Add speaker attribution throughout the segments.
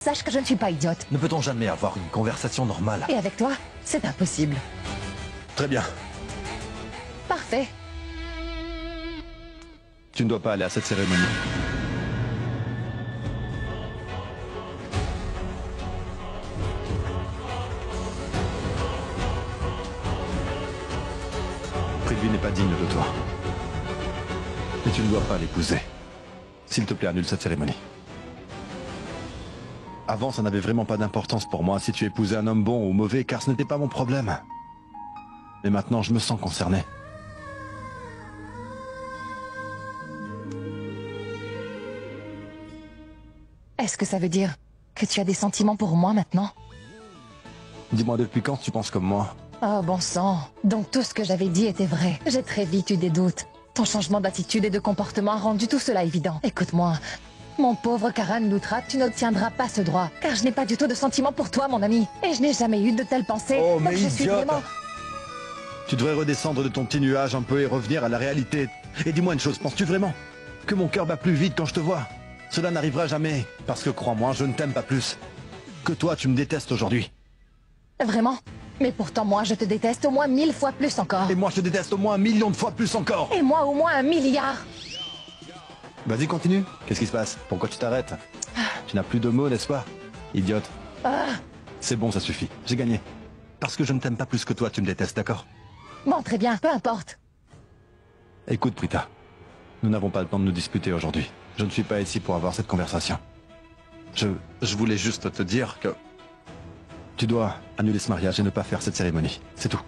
Speaker 1: sache que je ne suis pas idiote.
Speaker 2: Ne peut-on jamais avoir une conversation normale?
Speaker 1: Et avec toi, c'est impossible.
Speaker 2: Très bien.
Speaker 1: Parfait.
Speaker 3: Tu ne dois pas aller à cette cérémonie. Prithvi n'est pas digne de toi. Et tu ne dois pas l'épouser. S'il te plaît, annule cette cérémonie. Avant, ça n'avait vraiment pas d'importance pour moi si tu épousais un homme bon ou mauvais, car ce n'était pas mon problème. Mais maintenant, je me sens concerné.
Speaker 1: Est-ce que ça veut dire que tu as des sentiments pour moi maintenant?
Speaker 3: Dis-moi, depuis quand tu penses comme moi?
Speaker 1: Oh bon sang, donc tout ce que j'avais dit était vrai. J'ai très vite eu des doutes. Ton changement d'attitude et de comportement a rendu tout cela évident. Écoute-moi, mon pauvre Karan Loutra, tu n'obtiendras pas ce droit, car je n'ai pas du tout de sentiments pour toi, mon ami. Et je n'ai jamais eu de telles pensées.
Speaker 3: Oh,
Speaker 1: donc
Speaker 3: mais
Speaker 1: je suis
Speaker 3: idiote.
Speaker 1: vraiment...
Speaker 3: Tu devrais redescendre de ton petit nuage un peu et revenir à la réalité. Et dis-moi une chose, penses-tu vraiment que mon cœur bat plus vite quand je te vois? Cela n'arrivera jamais, parce que crois-moi, je ne t'aime pas plus. Que toi, tu me détestes aujourd'hui.
Speaker 1: Vraiment? Mais pourtant moi je te déteste au moins 1000 fois plus encore.
Speaker 3: Et moi, je te déteste au moins 1 million de fois plus encore.
Speaker 1: Et moi au moins 1 milliard.
Speaker 3: Vas-y, continue. Qu'est-ce qui se passe? Pourquoi tu t'arrêtes? Tu n'as plus de mots, n'est-ce pas? Idiote. C'est bon, ça suffit. J'ai gagné. Parce que je ne t'aime pas plus que toi, tu me détestes, d'accord?
Speaker 1: Bon, très bien, peu importe.
Speaker 3: Écoute, Prita. Nous n'avons pas le temps de nous disputer aujourd'hui. Je ne suis pas ici pour avoir cette conversation. Je voulais juste te dire que... Tu dois annuler ce mariage et ne pas faire cette cérémonie. C'est tout.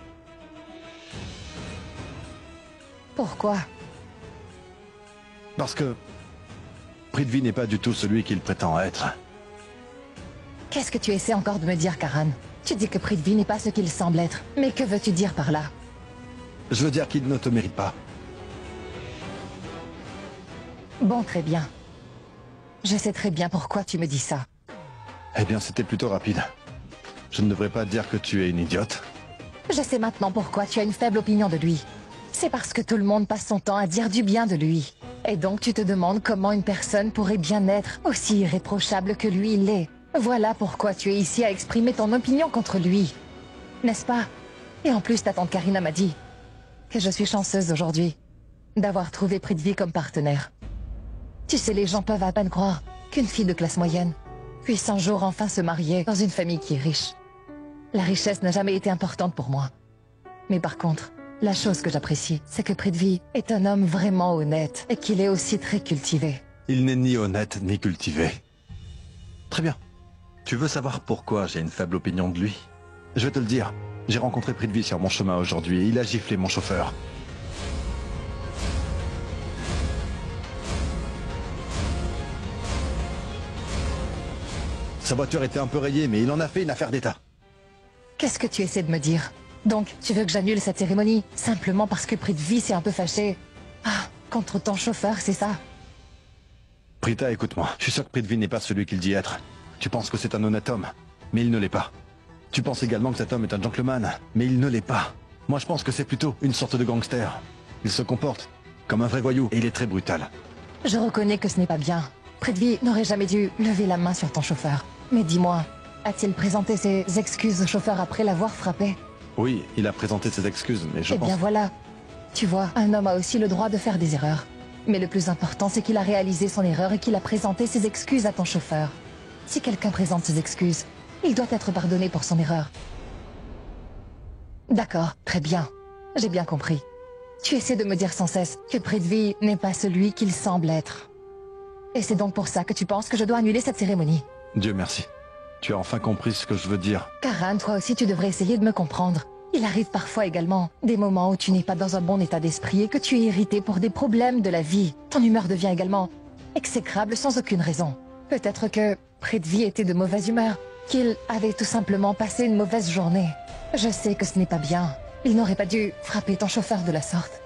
Speaker 1: Pourquoi?
Speaker 3: Parce que... Prithvi n'est pas du tout celui qu'il prétend être.
Speaker 1: Qu'est-ce que tu essaies encore de me dire, Karan? Tu dis que Prithvi n'est pas ce qu'il semble être. Mais que veux-tu dire par là?
Speaker 3: Je veux dire qu'il ne te mérite pas.
Speaker 1: Bon, très bien. Je sais très bien pourquoi tu me dis ça.
Speaker 3: Eh bien, c'était plutôt rapide. Je ne devrais pas dire que tu es une idiote.
Speaker 1: Je sais maintenant pourquoi tu as une faible opinion de lui. C'est parce que tout le monde passe son temps à dire du bien de lui. Et donc tu te demandes comment une personne pourrait bien être aussi irréprochable que lui il l'est. Voilà pourquoi tu es ici à exprimer ton opinion contre lui. N'est-ce pas? Et en plus ta tante Karina m'a dit que je suis chanceuse aujourd'hui d'avoir trouvé Prithvi comme partenaire. Tu sais, les gens peuvent à peine croire qu'une fille de classe moyenne puisse un jour enfin se marier dans une famille qui est riche. La richesse n'a jamais été importante pour moi. Mais par contre, la chose que j'apprécie, c'est que Prithvi est un homme vraiment honnête et qu'il est aussi très cultivé.
Speaker 3: Il n'est ni honnête ni cultivé. Très bien.
Speaker 2: Tu veux savoir pourquoi j'ai une faible opinion de lui?
Speaker 3: Je vais te le dire. J'ai rencontré Prithvi sur mon chemin aujourd'hui et il a giflé mon chauffeur. Sa voiture était un peu rayée, mais il en a fait une affaire d'État.
Speaker 1: Qu'est-ce que tu essaies de me dire? Donc, tu veux que j'annule cette cérémonie simplement parce que Prithvi s'est un peu fâché? Ah, contre ton chauffeur, c'est ça?
Speaker 3: Prita, écoute-moi. Je suis sûr que Prithvi n'est pas celui qu'il dit être. Tu penses que c'est un honnête homme, mais il ne l'est pas. Tu penses également que cet homme est un gentleman, mais il ne l'est pas. Moi, je pense que c'est plutôt une sorte de gangster. Il se comporte comme un vrai voyou et il est très brutal.
Speaker 1: Je reconnais que ce n'est pas bien. Prithvi n'aurait jamais dû lever la main sur ton chauffeur. Mais dis-moi, a-t-il présenté ses excuses au chauffeur après l'avoir frappé?
Speaker 3: Oui, il a présenté ses excuses, mais je pense...
Speaker 1: Eh bien voilà. Tu vois, un homme a aussi le droit de faire des erreurs. Mais le plus important, c'est qu'il a réalisé son erreur et qu'il a présenté ses excuses à ton chauffeur. Si quelqu'un présente ses excuses, il doit être pardonné pour son erreur. D'accord, très bien. J'ai bien compris. Tu essaies de me dire sans cesse que Prithvi n'est pas celui qu'il semble être. Et c'est donc pour ça que tu penses que je dois annuler cette cérémonie.
Speaker 3: Dieu merci. Tu as enfin compris ce que je veux dire.
Speaker 1: Karan, toi aussi tu devrais essayer de me comprendre. Il arrive parfois également des moments où tu n'es pas dans un bon état d'esprit et que tu es irrité pour des problèmes de la vie. Ton humeur devient également exécrable sans aucune raison. Peut-être que Prithvi était de mauvaise humeur, qu'il avait tout simplement passé une mauvaise journée. Je sais que ce n'est pas bien. Il n'aurait pas dû frapper ton chauffeur de la sorte.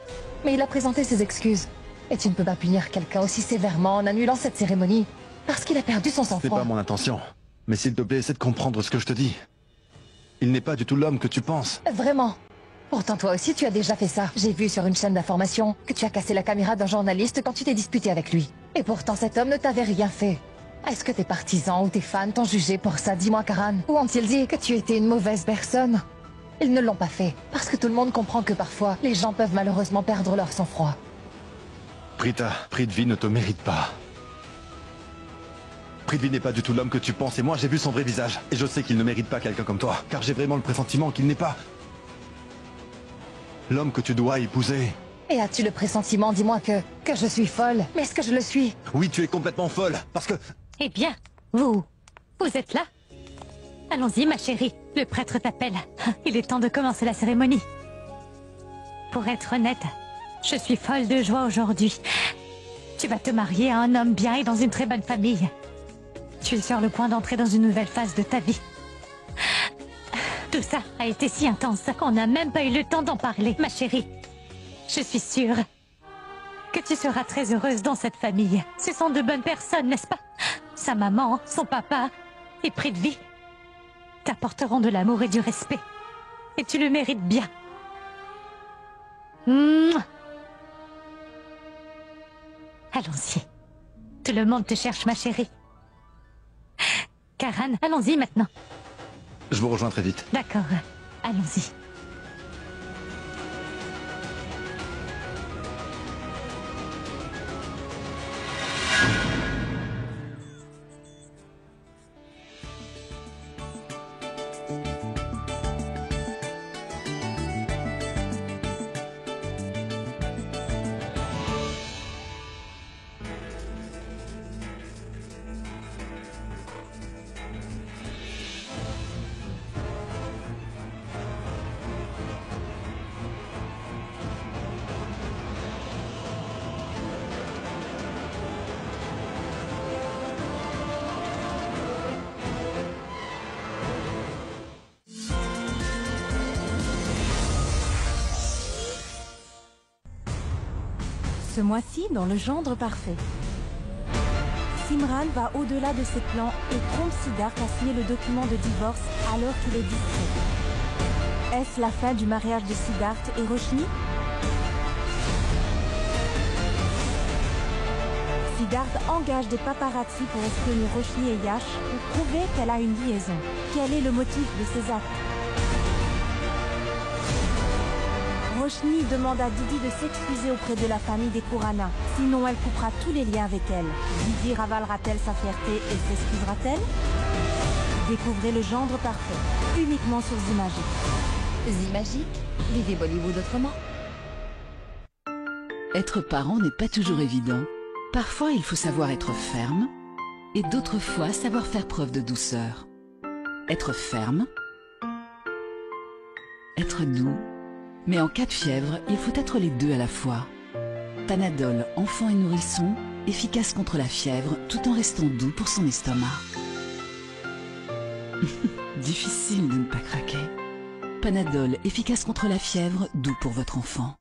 Speaker 1: Mais il a présenté ses excuses. Et tu ne peux pas punir quelqu'un aussi sévèrement en annulant cette cérémonie, parce qu'il a perdu son sang-froid.
Speaker 3: C'est pas mon intention. Mais s'il te plaît, essaie de comprendre ce que je te dis. Il n'est pas du tout l'homme que tu penses.
Speaker 1: Vraiment. Pourtant toi aussi tu as déjà fait ça. J'ai vu sur une chaîne d'information que tu as cassé la caméra d'un journaliste quand tu t'es disputé avec lui. Et pourtant cet homme ne t'avait rien fait. Est-ce que tes partisans ou tes fans t'ont jugé pour ça? Dis-moi, Karan. Ou ont-ils dit que tu étais une mauvaise personne? Ils ne l'ont pas fait, parce que tout le monde comprend que parfois, les gens peuvent malheureusement perdre leur sang-froid.
Speaker 3: Prita, Prithvi ne te mérite pas. Prithvi n'est pas du tout l'homme que tu penses, et moi j'ai vu son vrai visage. Et je sais qu'il ne mérite pas quelqu'un comme toi, car j'ai vraiment le pressentiment qu'il n'est pas l'homme que tu dois épouser.
Speaker 1: Et as-tu le pressentiment, dis-moi, que je suis folle? Mais est-ce que je le suis?
Speaker 3: Oui, tu es complètement folle, parce que...
Speaker 4: Eh bien, vous êtes là? Allons-y, ma chérie. Le prêtre t'appelle. Il est temps de commencer la cérémonie. Pour être honnête, je suis folle de joie aujourd'hui. Tu vas te marier à un homme bien et dans une très bonne famille. Tu es sur le point d'entrer dans une nouvelle phase de ta vie. Tout ça a été si intense qu'on n'a même pas eu le temps d'en parler, ma chérie. Je suis sûre que tu seras très heureuse dans cette famille. Ce sont de bonnes personnes, n'est-ce pas? Sa maman, son papa et Prithvi t'apporteront de l'amour et du respect. Et tu le mérites bien. Mouah. Allons-y. Tout le monde te cherche, ma chérie. Karan, allons-y maintenant.
Speaker 3: Je vous rejoins très vite.
Speaker 4: D'accord, allons-y.
Speaker 5: Ce mois-ci, dans le gendre parfait, Simran va au-delà de ses plans et trompe Siddharth à signer le document de divorce alors qu'il est distrait. Est-ce la fin du mariage de Siddharth et Roshni? Siddharth engage des paparazzis pour espionner Roshni et Yash pour prouver qu'elle a une liaison. Quel est le motif de ces actes? Roshni demande à Didi de s'excuser auprès de la famille des Khurana, sinon elle coupera tous les liens avec elle. Didi ravalera-t-elle sa fierté et s'excusera-t-elle? Découvrez le gendre parfait, uniquement sur Zimagique.
Speaker 1: Zimagique, vivez Bollywood autrement.
Speaker 6: Être parent n'est pas toujours évident. Parfois, il faut savoir être ferme, et d'autres fois, savoir faire preuve de douceur. Être ferme, être doux, mais en cas de fièvre, il faut être les deux à la fois. Panadol, enfant et nourrisson, efficace contre la fièvre, tout en restant doux pour son estomac. Difficile de ne pas craquer. Panadol, efficace contre la fièvre, doux pour votre enfant.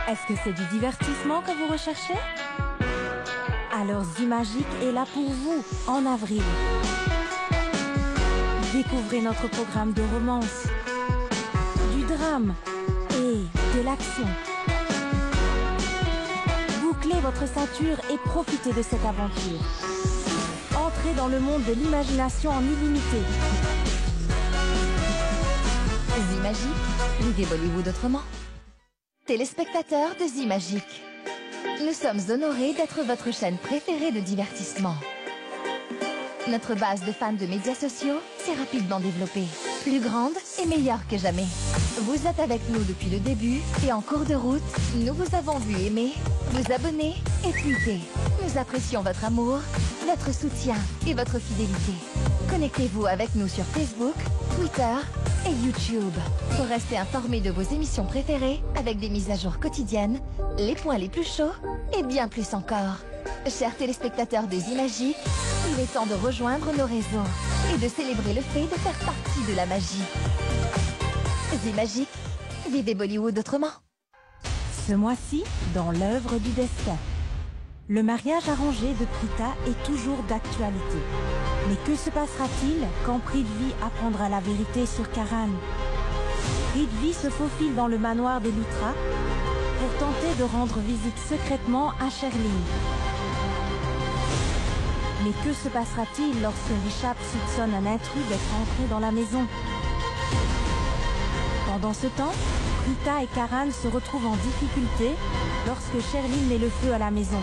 Speaker 5: Est-ce que c'est du divertissement que vous recherchez? Alors Zimagique est là pour vous, en avril. Découvrez notre programme de romance, du drame et de l'action. Bouclez votre ceinture et profitez de cette aventure. Entrez dans le monde de l'imagination en illimité.
Speaker 1: Zimagique, vivez Bollywood autrement. Téléspectateurs de Zimagique, nous sommes honorés d'être votre chaîne préférée de divertissement. Notre base de fans de médias sociaux s'est rapidement développée, plus grande et meilleure que jamais. Vous êtes avec nous depuis le début et en cours de route, nous vous avons vu aimer, vous abonner et tweeter. Nous apprécions votre amour, votre soutien et votre fidélité. Connectez-vous avec nous sur Facebook, Twitter et YouTube pour rester informé de vos émissions préférées avec des mises à jour quotidiennes, les points les plus chauds et bien plus encore. Chers téléspectateurs de Zimagique, il est temps de rejoindre nos réseaux et de célébrer le fait de faire partie de la magie. Zimagique, vivez Bollywood autrement.
Speaker 5: Ce mois-ci, dans l'œuvre du destin. Le mariage arrangé de Prita est toujours d'actualité. Mais que se passera-t-il quand Prithvi apprendra la vérité sur Karan? Prithvi se faufile dans le manoir des Luthra pour tenter de rendre visite secrètement à Sherling. Mais que se passera-t-il lorsque Rishab soupçonne un intrus d'être entré dans la maison? Pendant ce temps, Prita et Karan se retrouvent en difficulté lorsque Sherlyn met le feu à la maison.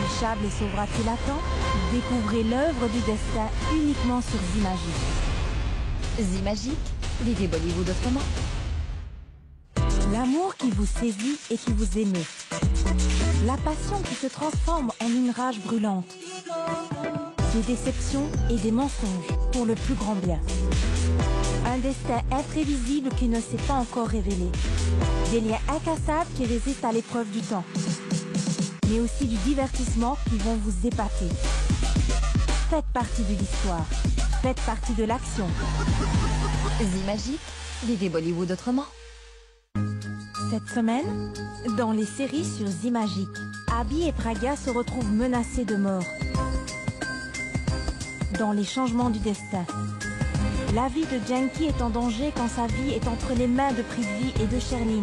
Speaker 5: Rishab les sauvera-t-il à temps? Découvrez l'œuvre du destin uniquement sur Zimagique.
Speaker 1: Zimagique, l'idée Bollywood autrement.
Speaker 5: L'amour qui vous saisit et qui vous émeut. La passion qui se transforme en une rage brûlante. Des déceptions et des mensonges pour le plus grand bien. Un destin imprévisible qui ne s'est pas encore révélé. Des liens incassables qui résistent à l'épreuve du temps. Mais aussi du divertissement qui vont vous épater. Faites partie de l'histoire. Faites partie de l'action.
Speaker 1: Zimagique, l'idée Bollywood autrement.
Speaker 5: Cette semaine, dans les séries sur Zimagique, Abhi et Pragya se retrouvent menacés de mort. Dans les changements du destin, la vie de Janki est en danger quand sa vie est entre les mains de Prithvi et de Sherlyn.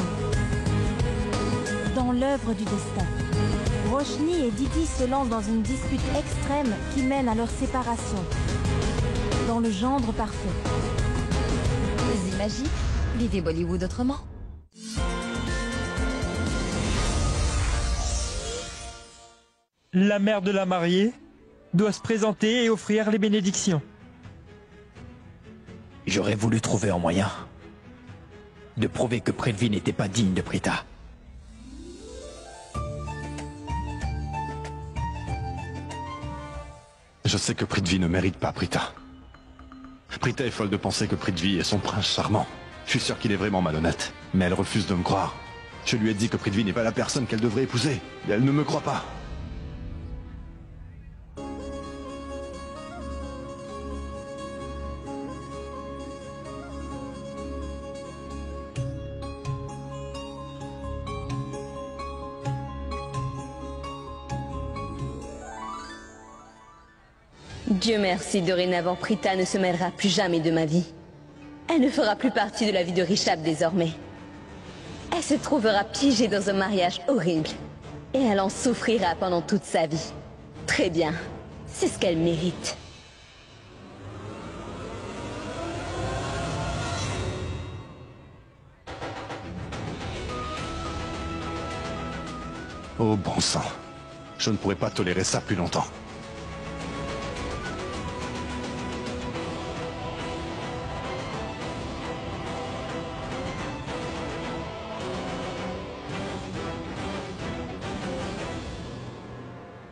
Speaker 5: Dans l'œuvre du destin, Roshni et Didi se lancent dans une dispute extrême qui mène à leur séparation. Dans le gendre parfait.
Speaker 1: Zimagique, l'idée Bollywood autrement.
Speaker 7: La mère de la mariée doit se présenter et offrir les bénédictions.
Speaker 8: J'aurais voulu trouver un moyen de prouver que Prithvi n'était pas digne de Prita.
Speaker 3: Je sais que Prithvi ne mérite pas Prita. Prita est folle de penser que Prithvi est son prince charmant. Je suis sûr qu'il est vraiment malhonnête, mais elle refuse de me croire. Je lui ai dit que Prithvi n'est pas la personne qu'elle devrait épouser, et elle ne me croit pas.
Speaker 9: Dieu merci, dorénavant Prita ne se mêlera plus jamais de ma vie. Elle ne fera plus partie de la vie de Rishab désormais. Elle se trouvera piégée dans un mariage horrible. Et elle en souffrira pendant toute sa vie. Très bien, c'est ce qu'elle mérite.
Speaker 3: Oh bon sang, je ne pourrais pas tolérer ça plus longtemps.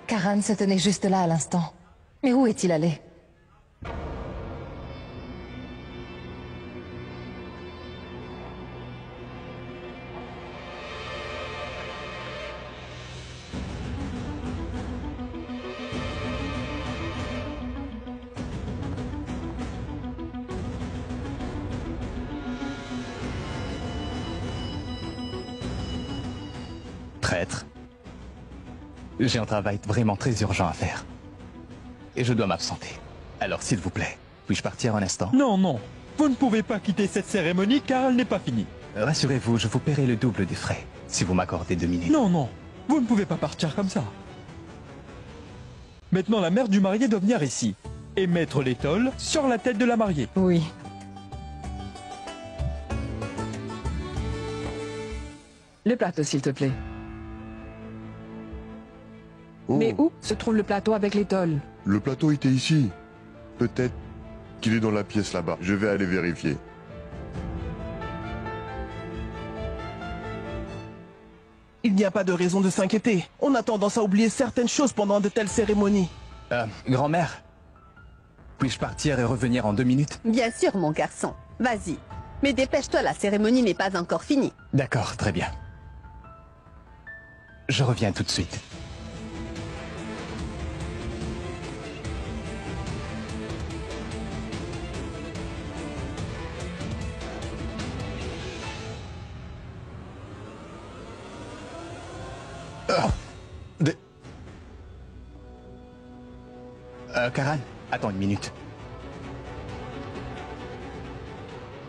Speaker 1: Karan se tenait juste là à l'instant. Mais où est-il allé?
Speaker 8: Traître. J'ai un travail vraiment très urgent à faire. Et je dois m'absenter. Alors s'il vous plaît, puis-je partir un instant?
Speaker 7: Non, non, vous ne pouvez pas quitter cette cérémonie car elle n'est pas finie.
Speaker 8: Rassurez-vous, je vous paierai le double des frais, si vous m'accordez 2 minutes.
Speaker 7: Non, non, vous ne pouvez pas partir comme ça. Maintenant, la mère du marié doit venir ici et mettre l'étole sur la tête de la mariée.
Speaker 1: Oui.
Speaker 10: Le plateau, s'il te plaît.
Speaker 11: Oh.
Speaker 10: Mais où se trouve le plateau avec l'étole?
Speaker 11: Le plateau était ici. Peut-être qu'il est dans la pièce là-bas. Je vais aller vérifier.
Speaker 12: Il n'y a pas de raison de s'inquiéter. On a tendance à oublier certaines choses pendant de telles cérémonies.
Speaker 8: Grand-mère, puis-je partir et revenir en 2 minutes?
Speaker 9: Bien sûr, mon garçon. Vas-y. Mais dépêche-toi, la cérémonie n'est pas encore finie.
Speaker 8: D'accord, très bien. Je reviens tout de suite. Karan, attends 1 minute.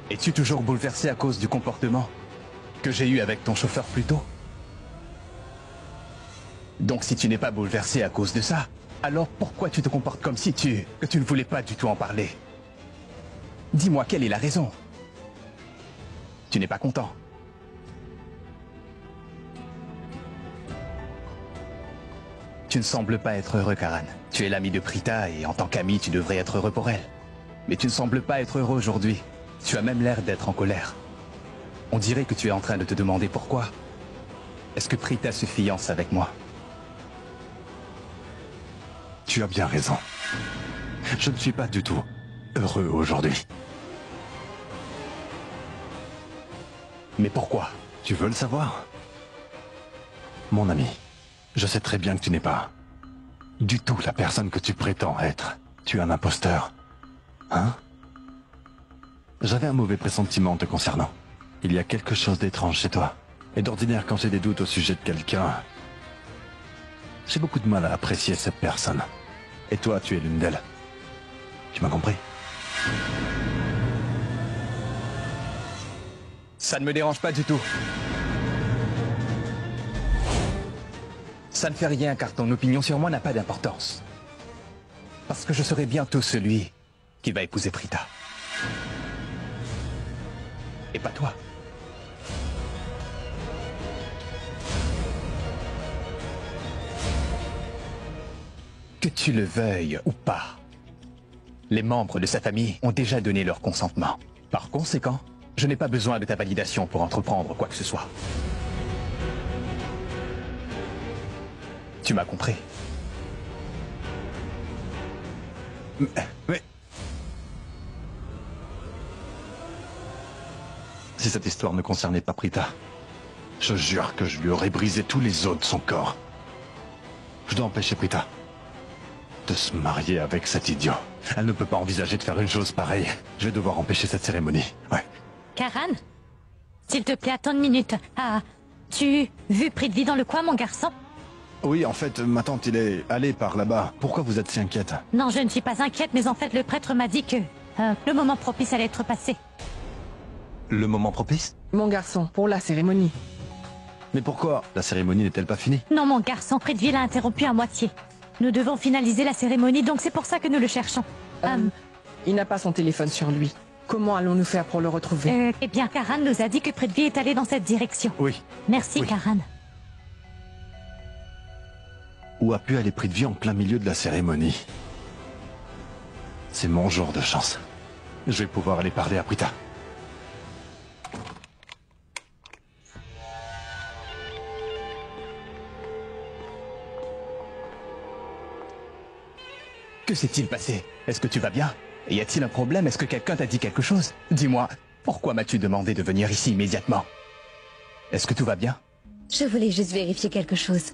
Speaker 8: Es-tu toujours bouleversé à cause du comportement que j'ai eu avec ton chauffeur plus tôt? Donc si tu n'es pas bouleversé à cause de ça, Alors pourquoi tu te comportes comme si que tu ne voulais pas du tout en parler? Dis-moi, quelle est la raison? Tu n'es pas content? Tu ne sembles pas être heureux, Karan. Tu es l'ami de Prita et en tant qu'ami, tu devrais être heureux pour elle. Mais tu ne sembles pas être heureux aujourd'hui. Tu as même l'air d'être en colère. On dirait que tu es en train de te demander pourquoi. Est-ce que Prita se fiance avec moi?
Speaker 3: Tu as bien raison. Je ne suis pas du tout heureux aujourd'hui.
Speaker 8: Mais pourquoi?
Speaker 3: Tu veux le savoir? Mon ami, je sais très bien que tu n'es pas du tout la personne que tu prétends être. Tu es un imposteur. Hein? J'avais un mauvais pressentiment te concernant. Il y a quelque chose d'étrange chez toi. Et d'ordinaire, quand j'ai des doutes au sujet de quelqu'un, j'ai beaucoup de mal à apprécier cette personne. Et toi, tu es l'une d'elles. Tu m'as compris?
Speaker 8: Ça ne me dérange pas du tout. Ça ne fait rien car ton opinion sur moi n'a pas d'importance. Parce que je serai bientôt celui qui va épouser Prita. Et pas toi. Que tu le veuilles ou pas, les membres de sa famille ont déjà donné leur consentement. Par conséquent, je n'ai pas besoin de ta validation pour entreprendre quoi que ce soit. Tu m'as compris?
Speaker 3: Mais... Si cette histoire ne concernait pas Prita, je jure que je lui aurais brisé tous les os de son corps. Je dois empêcher Prita de se marier avec cet idiot. Elle ne peut pas envisager de faire une chose pareille. Je vais devoir empêcher cette cérémonie. Ouais.
Speaker 4: Karan, s'il te plaît, attends une minute. Tu vu Prithvi dans le coin, mon garçon?
Speaker 3: Oui, en fait, ma tante, il est allé par là-bas. Pourquoi vous êtes si inquiète?
Speaker 4: Non, je ne suis pas inquiète, mais en fait, le prêtre m'a dit que le moment propice allait être passé.
Speaker 2: Le moment propice?
Speaker 10: Mon garçon, pour la cérémonie.
Speaker 3: Mais pourquoi? La cérémonie n'est-elle pas finie?
Speaker 4: Non, mon garçon, Prithvi l'a interrompu à moitié. Nous devons finaliser la cérémonie, donc c'est pour ça que nous le cherchons.
Speaker 10: Il n'a pas son téléphone sur lui. Comment allons-nous faire pour le retrouver?
Speaker 4: Eh bien, Karan nous a dit que Prithvi est allé dans cette direction.
Speaker 3: Oui.
Speaker 4: Merci,
Speaker 3: Oui.
Speaker 4: Karan.
Speaker 3: Où a pu aller Prithvi en plein milieu de la cérémonie? C'est mon jour de chance. Je vais pouvoir aller parler à Prita.
Speaker 8: Que s'est-il passé? Est-ce que tu vas bien? Y a-t-il un problème? Est-ce que quelqu'un t'a dit quelque chose? Dis-moi, pourquoi m'as-tu demandé de venir ici immédiatement? Est-ce que tout va bien?
Speaker 9: Je voulais juste vérifier quelque chose.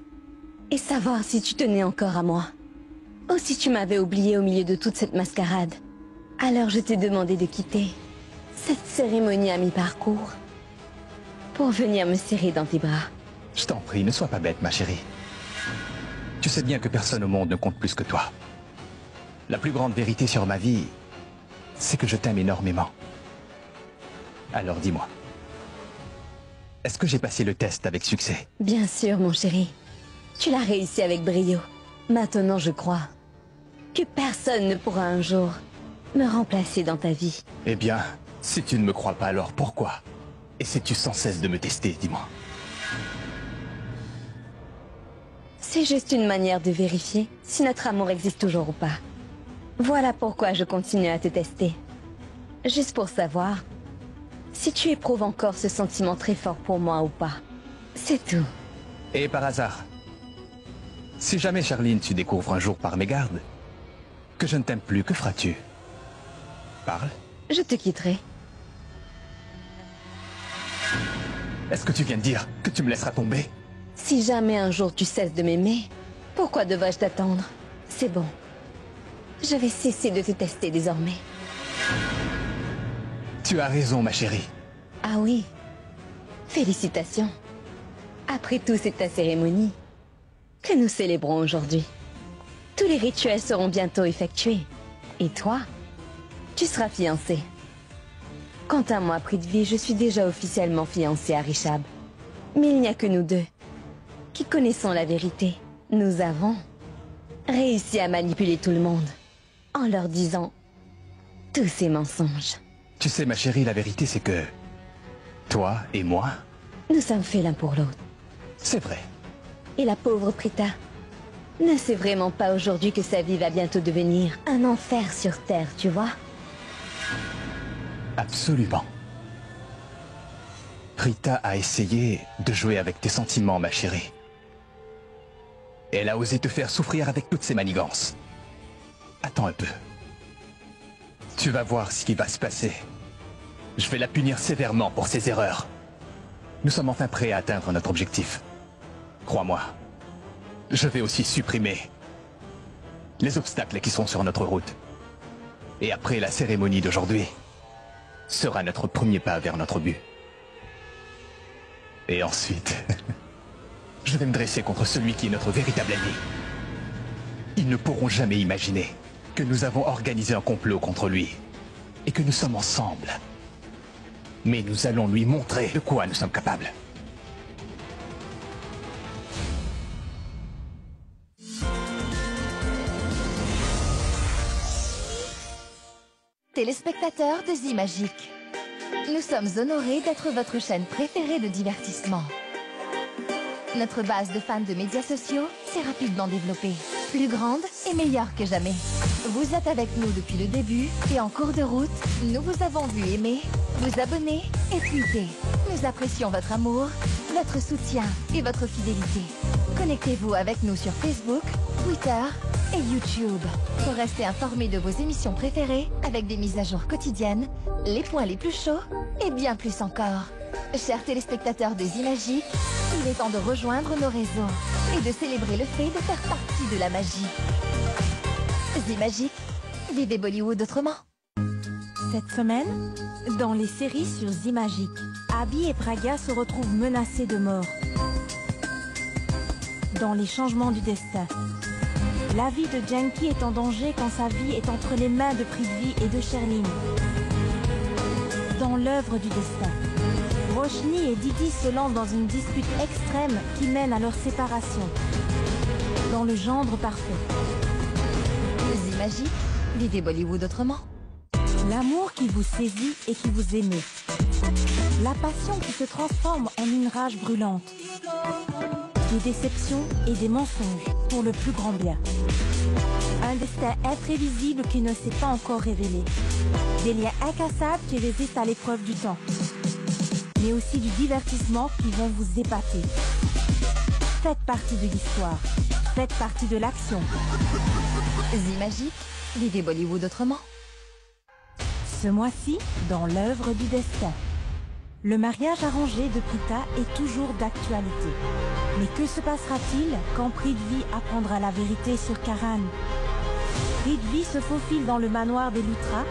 Speaker 9: Et savoir si tu tenais encore à moi. Ou si tu m'avais oublié au milieu de toute cette mascarade. Alors je t'ai demandé de quitter cette cérémonie à mi-parcours pour venir me serrer dans tes bras.
Speaker 8: Je t'en prie, ne sois pas bête, ma chérie. Tu sais bien que personne au monde ne compte plus que toi. La plus grande vérité sur ma vie, c'est que je t'aime énormément. Alors dis-moi, est-ce que j'ai passé le test avec succès?
Speaker 9: Bien sûr, mon chéri. Tu l'as réussi avec brio. Maintenant, je crois que personne ne pourra un jour me remplacer dans ta vie.
Speaker 8: Eh bien, si tu ne me crois pas, alors pourquoi essaies-tu sans cesse de me tester, dis-moi?
Speaker 9: C'est juste une manière de vérifier si notre amour existe toujours ou pas. Voilà pourquoi je continue à te tester. Juste pour savoir si tu éprouves encore ce sentiment très fort pour moi ou pas. C'est tout.
Speaker 8: Et par hasard, si jamais, Charline, tu découvres un jour par mégarde que je ne t'aime plus, que feras-tu? Parle.
Speaker 9: Je te quitterai.
Speaker 8: Est-ce que tu viens de dire que tu me laisseras tomber?
Speaker 9: Si jamais un jour tu cesses de m'aimer, pourquoi devrais-je t'attendre? C'est bon. Je vais cesser de te tester désormais.
Speaker 8: Tu as raison, ma chérie.
Speaker 9: Ah oui. Félicitations. Après tout, c'est ta cérémonie que nous célébrons aujourd'hui. Tous les rituels seront bientôt effectués. Et toi, tu seras fiancé. Quant à moi, Prithvi, je suis déjà officiellement fiancée à Rishab. Mais il n'y a que nous deux qui connaissons la vérité. Nous avons réussi à manipuler tout le monde en leur disant tous ces mensonges.
Speaker 8: Tu sais, ma chérie, la vérité, c'est que toi et moi,
Speaker 9: Nous sommes faits l'un pour l'autre.
Speaker 8: c'est vrai.
Speaker 9: Et la pauvre Prita ne sait vraiment pas aujourd'hui que sa vie va bientôt devenir un enfer sur Terre, tu vois.
Speaker 8: Absolument. Prita a essayé de jouer avec tes sentiments, ma chérie. Elle a osé te faire souffrir avec toutes ses manigances. Attends un peu. Tu vas voir ce qui va se passer. Je vais la punir sévèrement pour ses erreurs. Nous sommes enfin prêts à atteindre notre objectif. Crois-moi. Je vais aussi supprimer les obstacles qui sont sur notre route. Et après, la cérémonie d'aujourd'hui sera notre premier pas vers notre but. Et ensuite, je vais me dresser contre celui qui est notre véritable ennemi. Ils ne pourront jamais imaginer que nous avons organisé un complot contre lui et que nous sommes ensemble. Mais nous allons lui montrer de quoi nous sommes capables.
Speaker 1: Téléspectateurs de Zimagique, nous sommes honorés d'être votre chaîne préférée de divertissement. Notre base de fans de médias sociaux s'est rapidement développée, plus grande et meilleure que jamais. Vous êtes avec nous depuis le début et en cours de route, nous vous avons vu aimer, vous abonner et tweeter. Nous apprécions votre amour, votre soutien et votre fidélité. Connectez-vous avec nous sur Facebook, Twitter et YouTube pour rester informé de vos émissions préférées avec des mises à jour quotidiennes, les points les plus chauds et bien plus encore. Chers téléspectateurs de Zimagique, il est temps de rejoindre nos réseaux et de célébrer le fait de faire partie de la magie. Zimagique, vivez Bollywood autrement.
Speaker 5: Cette semaine, dans les séries sur Zimagique, Abby et Pragya se retrouvent menacés de mort. Dans les changements du destin, la vie de Janky est en danger quand sa vie est entre les mains de Prithvi et de Sherlyn. Dans l'œuvre du destin, Roshni et Didi se lancent dans une dispute extrême qui mène à leur séparation. Dans le gendre parfait.
Speaker 1: Zimagique, vivez Bollywood autrement.
Speaker 5: L'amour qui vous saisit et qui vous émeut. La passion qui se transforme en une rage brûlante. Des déceptions et des mensonges pour le plus grand bien. Un destin imprévisible qui ne s'est pas encore révélé. Des liens incassables qui résistent à l'épreuve du temps. Mais aussi du divertissement qui vont vous épater. Faites partie de l'histoire. Faites partie de l'action.
Speaker 1: Zimagique, vivez Bollywood autrement.
Speaker 5: Ce mois-ci, dans l'œuvre du destin. Le mariage arrangé de Prita est toujours d'actualité. Mais que se passera-t-il quand Prithvi apprendra la vérité sur Karan? Prithvi se faufile dans le manoir des Luthra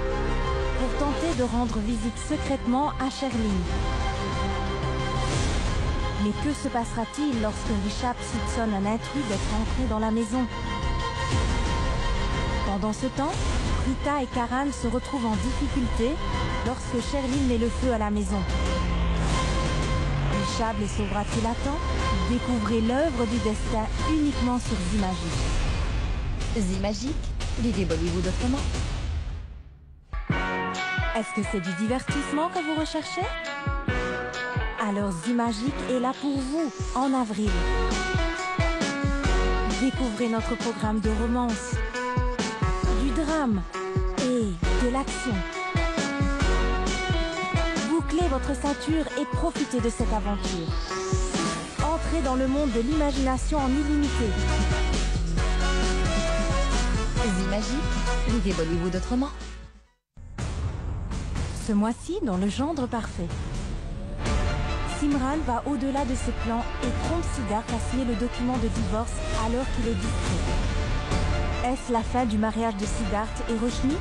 Speaker 5: pour tenter de rendre visite secrètement à Sherlyn. Mais que se passera-t-il lorsque Rishabh soupçonne un intrus d'être entré dans la maison? Pendant ce temps, Prita et Karan se retrouvent en difficulté lorsque Sherlyn met le feu à la maison. Rishabh les sauvera-t-il à temps? Découvrez l'œuvre du destin uniquement sur Zimagique.
Speaker 1: Zimagique, vivez Bollywood autrement.
Speaker 5: Est-ce que c'est du divertissement que vous recherchez? Alors Zimagique est là pour vous en avril. Découvrez notre programme de romance, du drame et de l'action. Bouclez votre ceinture et profitez de cette aventure. Entrez dans le monde de l'imagination en illimité.
Speaker 1: Zimagique, vivez Bollywood autrement.
Speaker 5: Ce mois-ci, dans le gendre parfait. Simran va au-delà de ses plans et trompe Siddharth à signer le document de divorce alors qu'il est distrait. Est-ce la fin du mariage de Siddharth et Roshni?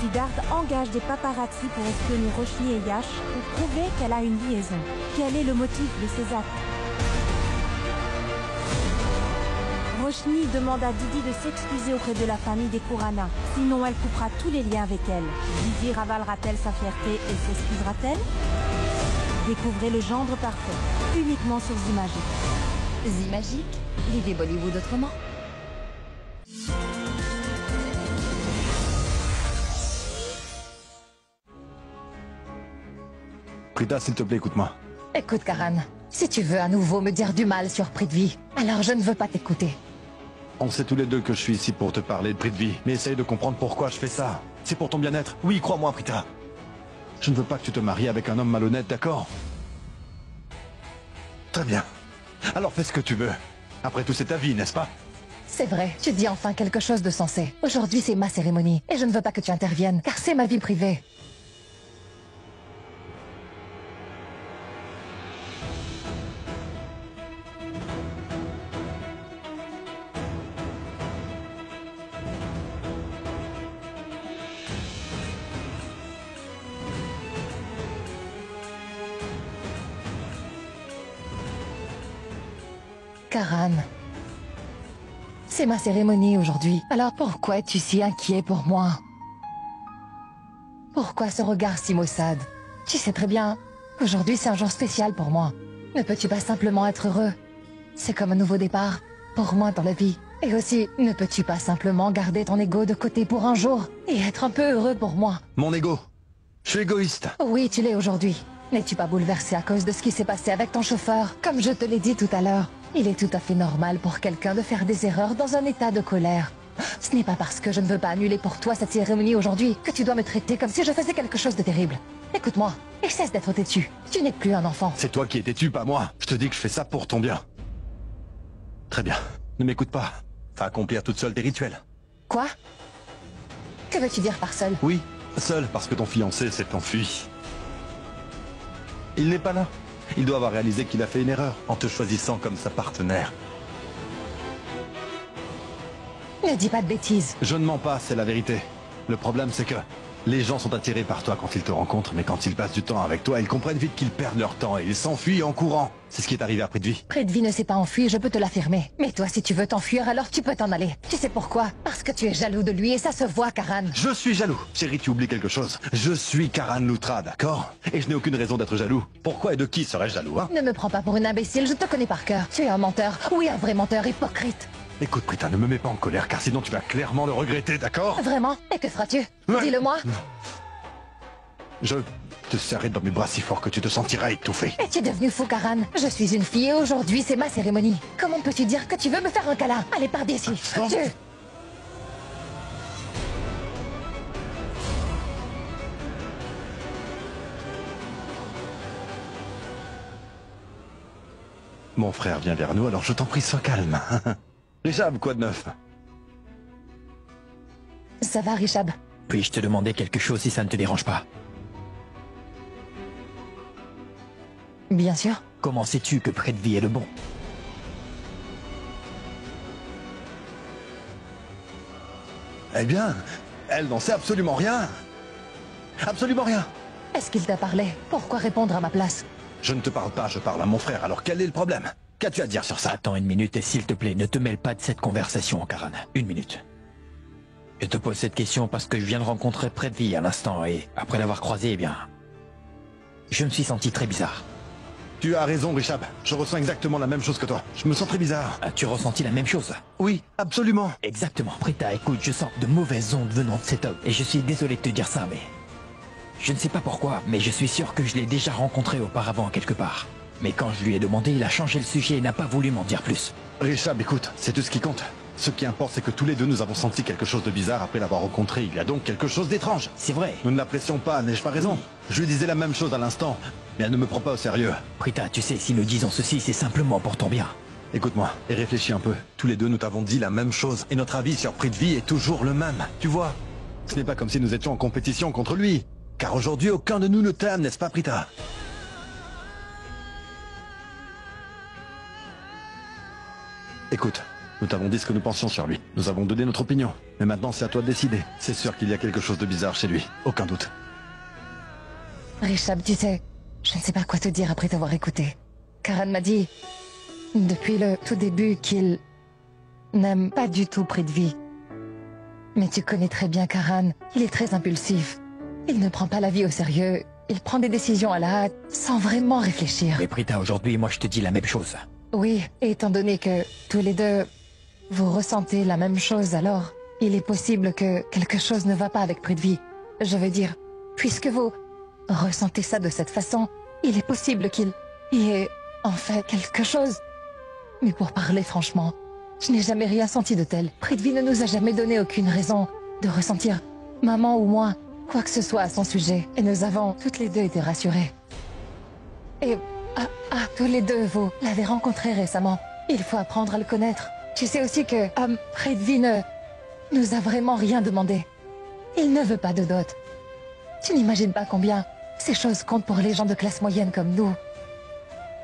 Speaker 5: Siddharth engage des paparazzis pour espionner Roshni et Yash pour prouver qu'elle a une liaison. Quel est le motif de ces actes? Roshni demande à Didi de s'excuser auprès de la famille des Khurana, sinon elle coupera tous les liens avec elle. Didi ravalera-t-elle sa fierté et s'excusera-t-elle? Découvrez le gendre parfait, uniquement sur Zimagique.
Speaker 1: Zimagique, l'idée Bollywood autrement.
Speaker 3: Prita, s'il te plaît, écoute-moi.
Speaker 1: Écoute, Karan, si tu veux à nouveau me dire du mal sur Prithvi, alors je ne veux pas t'écouter.
Speaker 3: On sait tous les deux que je suis ici pour te parler de Prithvi, mais essaye de comprendre pourquoi je fais ça. C'est pour ton bien-être. Oui, crois-moi, Prita. Je ne veux pas que tu te maries avec un homme malhonnête, d'accord? Très bien. Alors fais ce que tu veux. Après tout, c'est ta vie, n'est-ce pas?
Speaker 1: C'est vrai, tu dis enfin quelque chose de sensé. Aujourd'hui, c'est ma cérémonie, et je ne veux pas que tu interviennes, car c'est ma vie privée. Karan, c'est ma cérémonie aujourd'hui. Alors pourquoi es-tu si inquiet pour moi? Pourquoi ce regard si maussade? Tu sais très bien, aujourd'hui c'est un jour spécial pour moi. Ne peux-tu pas simplement être heureux? C'est comme un nouveau départ, pour moi dans la vie. Et aussi, ne peux-tu pas simplement garder ton ego de côté pour un jour et être un peu heureux pour moi?
Speaker 3: Mon ego. Je suis égoïste.
Speaker 1: Oui, tu l'es aujourd'hui. N'es-tu pas bouleversé à cause de ce qui s'est passé avec ton chauffeur? Comme je te l'ai dit tout à l'heure, il est tout à fait normal pour quelqu'un de faire des erreurs dans un état de colère. Ce n'est pas parce que je ne veux pas annuler pour toi cette cérémonie aujourd'hui que tu dois me traiter comme si je faisais quelque chose de terrible. Écoute-moi, et cesse d'être têtu. Tu n'es plus un enfant.
Speaker 3: C'est toi qui es têtu, pas moi. Je te dis que je fais ça pour ton bien. Très bien. Ne m'écoute pas. Va accomplir toute seule tes rituels.
Speaker 1: Quoi? Que veux-tu dire par seul?
Speaker 3: Oui, seul parce que ton fiancé s'est enfui. Il n'est pas là. Il doit avoir réalisé qu'il a fait une erreur en te choisissant comme sa partenaire.
Speaker 1: Ne dis pas de bêtises.
Speaker 3: Je ne mens pas, c'est la vérité. Le problème, c'est que les gens sont attirés par toi quand ils te rencontrent, mais quand ils passent du temps avec toi, ils comprennent vite qu'ils perdent leur temps et ils s'enfuient en courant. C'est ce qui est arrivé à Prithvi.
Speaker 1: Prithvi ne s'est pas enfui, je peux te l'affirmer. Mais toi, si tu veux t'enfuir, alors tu peux t'en aller. Tu sais pourquoi? Parce que tu es jaloux de lui et ça se voit, Karan.
Speaker 3: Je suis jaloux. Chérie, tu oublies quelque chose. Je suis Karan Lutra, d'accord? Et je n'ai aucune raison d'être jaloux. Pourquoi et de qui serais-je jaloux, hein?
Speaker 1: Ne me prends pas pour une imbécile, je te connais par cœur. Tu es un menteur. Oui, un vrai menteur hypocrite.
Speaker 3: Écoute, Prita, ne me mets pas en colère, car sinon tu vas clairement le regretter, d'accord?
Speaker 1: Vraiment? Et que feras-tu? Dis-le-moi.
Speaker 3: Je te serrai dans mes bras si fort que tu te sentiras étouffé.
Speaker 1: Es-tu devenu fou, Karan? Je suis une fille et aujourd'hui c'est ma cérémonie. Comment peux-tu dire que tu veux me faire un câlin? Allez, pars d'ici.
Speaker 3: Mon frère vient vers nous, alors je t'en prie, sois calme. Richab, quoi de neuf?
Speaker 1: Ça va, Richab?
Speaker 8: Puis-je te demander quelque chose si ça ne te dérange pas?
Speaker 1: Bien sûr.
Speaker 8: Comment sais-tu que Prithvi est le bon?
Speaker 3: Eh bien, elle n'en sait absolument rien. Absolument rien.
Speaker 1: Est-ce qu'il t'a parlé? Pourquoi répondre à ma place?
Speaker 3: Je ne te parle pas, je parle à mon frère, alors quel est le problème? Qu'as-tu à dire sur ça?
Speaker 8: Attends une minute et s'il te plaît, ne te mêle pas de cette conversation, Karan. Une minute. Je te pose cette question parce que je viens de rencontrer Prithvi à l'instant et après l'avoir croisé, eh bien... je me suis senti très bizarre.
Speaker 3: Tu as raison, Richab. Je ressens exactement la même chose que toi. Je me sens très bizarre.
Speaker 8: As-tu ressenti la même chose?
Speaker 3: Oui, absolument.
Speaker 8: Exactement. Prita, écoute, je sens de mauvaises ondes venant de cet homme. Et je suis désolé de te dire ça, mais... je ne sais pas pourquoi, mais je suis sûr que je l'ai déjà rencontré auparavant quelque part. Mais quand je lui ai demandé, il a changé le sujet et n'a pas voulu m'en dire plus.
Speaker 3: Richab, écoute, c'est tout ce qui compte. Ce qui importe, c'est que tous les deux nous avons senti quelque chose de bizarre après l'avoir rencontré. Il y a donc quelque chose d'étrange.
Speaker 8: C'est vrai.
Speaker 3: Nous ne l'apprécions pas, n'ai-je pas raison? Je lui disais la même chose à l'instant, mais elle ne me prend pas au sérieux.
Speaker 8: Prita, tu sais, si nous disons ceci, c'est simplement pour ton bien.
Speaker 3: Écoute-moi, et réfléchis un peu. Tous les deux, nous t'avons dit la même chose. Et notre avis sur Prithvi est toujours le même. Tu vois, ce n'est pas comme si nous étions en compétition contre lui. Car aujourd'hui, aucun de nous ne t'aime, n'est-ce pas, Prita? Écoute, nous t'avons dit ce que nous pensions sur lui. Nous avons donné notre opinion. Mais maintenant, c'est à toi de décider. C'est sûr qu'il y a quelque chose de bizarre chez lui. Aucun doute.
Speaker 1: Richab, tu sais, je ne sais pas quoi te dire après t'avoir écouté. Karan m'a dit, depuis le tout début, qu'il n'aime pas du tout Prithvi. Mais tu connais très bien Karan, il est très impulsif. Il ne prend pas la vie au sérieux, Il prend des décisions à la hâte, sans vraiment réfléchir.
Speaker 8: Mais Prita, aujourd'hui, moi je te dis la même chose.
Speaker 1: Oui, et étant donné que tous les deux, vous ressentez la même chose, alors il est possible que quelque chose ne va pas avec Prithvi. Je veux dire, puisque vous ressentez ça de cette façon, il est possible qu'il y ait en fait quelque chose. Mais pour parler franchement, je n'ai jamais rien senti de tel. Prithvi ne nous a jamais donné aucune raison de ressentir, maman ou moi, quoi que ce soit à son sujet. Et nous avons toutes les deux été rassurées. Et tous les deux, vous l'avez rencontré récemment. Il faut apprendre à le connaître. Tu sais aussi que Prithvi ne nous a vraiment rien demandé. Il ne veut pas de dot. Tu n'imagines pas combien ces choses comptent pour les gens de classe moyenne comme nous.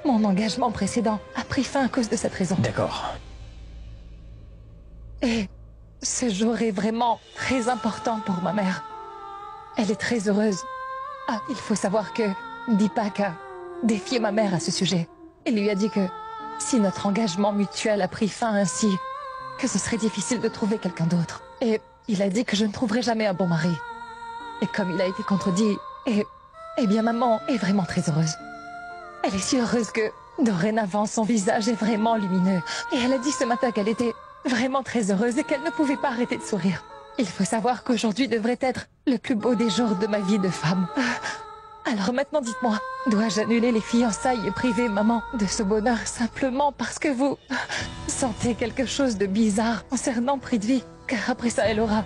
Speaker 1: Mon engagement précédent a pris fin à cause de cette raison.
Speaker 8: D'accord.
Speaker 1: Et ce jour est vraiment très important pour ma mère. Elle est très heureuse. Ah, il faut savoir que Deepak a défié ma mère à ce sujet. Il lui a dit que si notre engagement mutuel a pris fin ainsi, que ce serait difficile de trouver quelqu'un d'autre. Et il a dit que je ne trouverai jamais un bon mari. Et comme il a été contredit, eh bien maman est vraiment très heureuse. Elle est si heureuse que, dorénavant, son visage est vraiment lumineux. Et elle a dit ce matin qu'elle était vraiment très heureuse et qu'elle ne pouvait pas arrêter de sourire. Il faut savoir qu'aujourd'hui devrait être le plus beau des jours de ma vie de femme. Alors maintenant, dites-moi, dois-je annuler les fiançailles et priver maman de ce bonheur simplement parce que vous sentez quelque chose de bizarre concernant Prithvi? Car après ça, elle aura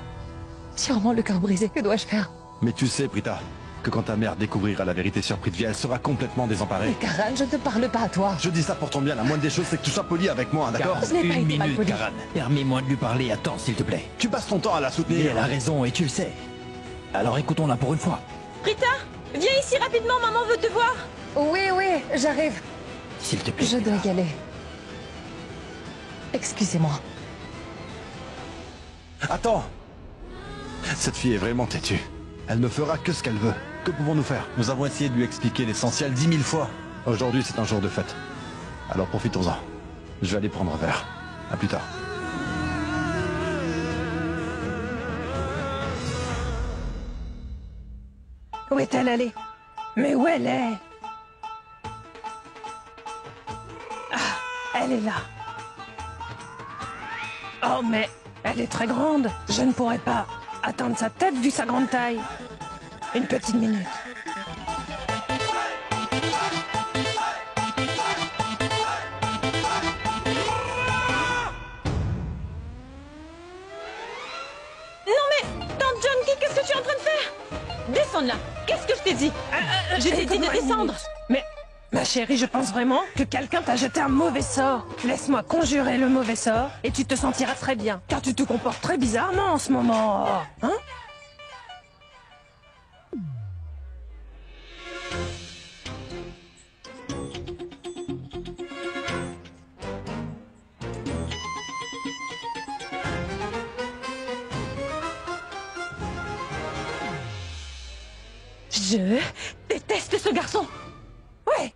Speaker 1: sûrement le cœur brisé. Que dois-je faire?
Speaker 3: Mais tu sais, Prita, que quand ta mère découvrira la vérité sur Prithvi, elle sera complètement désemparée.
Speaker 1: Mais Karan, je ne te parle pas à toi.
Speaker 3: Je dis ça pour ton bien, la moindre des choses, c'est que tu sois poli avec moi, d'accord?
Speaker 1: Je n'ai pas été mal poli.
Speaker 8: Karan. Permets-moi de lui parler. Attends, s'il te plaît.
Speaker 3: Tu passes ton temps à la
Speaker 8: Et
Speaker 3: soutenir.
Speaker 8: elle a raison, et tu le sais. Alors écoutons-la pour une fois.
Speaker 13: Rita, viens ici rapidement, maman veut te voir.
Speaker 1: Oui, j'arrive.
Speaker 8: S'il te plaît.
Speaker 1: Je dois y aller. Excusez-moi.
Speaker 3: Attends! Cette fille est vraiment têtue. Elle ne fera que ce qu'elle veut. Que pouvons-nous faire? Nous avons essayé de lui expliquer l'essentiel 10 000 fois. Aujourd'hui, c'est un jour de fête. Alors profitons-en. Je vais aller prendre un verre. À plus tard.
Speaker 10: Où est-elle allée? Mais où elle est? Ah, elle est là. Oh, mais elle est très grande. Je ne pourrais pas atteindre sa tête vu sa grande taille. Une petite minute.
Speaker 13: Non mais, Tante Junkie, qu'est-ce que tu es en train de faire? Descends là. Qu'est-ce que je t'ai dit? Je t'ai dit de descendre.
Speaker 10: Mais, ma chérie, je pense vraiment que quelqu'un t'a jeté un mauvais sort. Laisse-moi conjurer le mauvais sort et tu te sentiras très bien. Car tu te comportes très bizarrement en ce moment. Hein?
Speaker 13: Je déteste ce garçon.
Speaker 10: Ouais.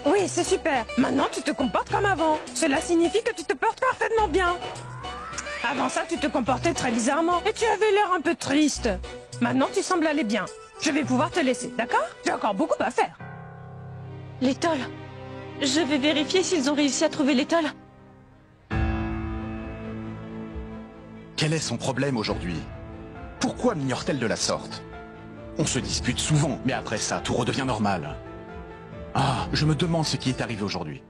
Speaker 10: Oui, c'est super. Maintenant, tu te comportes comme avant. Cela signifie que tu te portes parfaitement bien. Avant ça, tu te comportais très bizarrement et tu avais l'air un peu triste. Maintenant, tu sembles aller bien. Je vais pouvoir te laisser, d'accord? J'ai encore beaucoup à faire.
Speaker 13: L'étole. Je vais vérifier s'ils ont réussi à trouver l'étole.
Speaker 14: Quel est son problème aujourd'hui? Pourquoi m'ignore-t-elle de la sorte? On se dispute souvent, mais après ça, tout redevient normal. Ah, je me demande ce qui est arrivé aujourd'hui.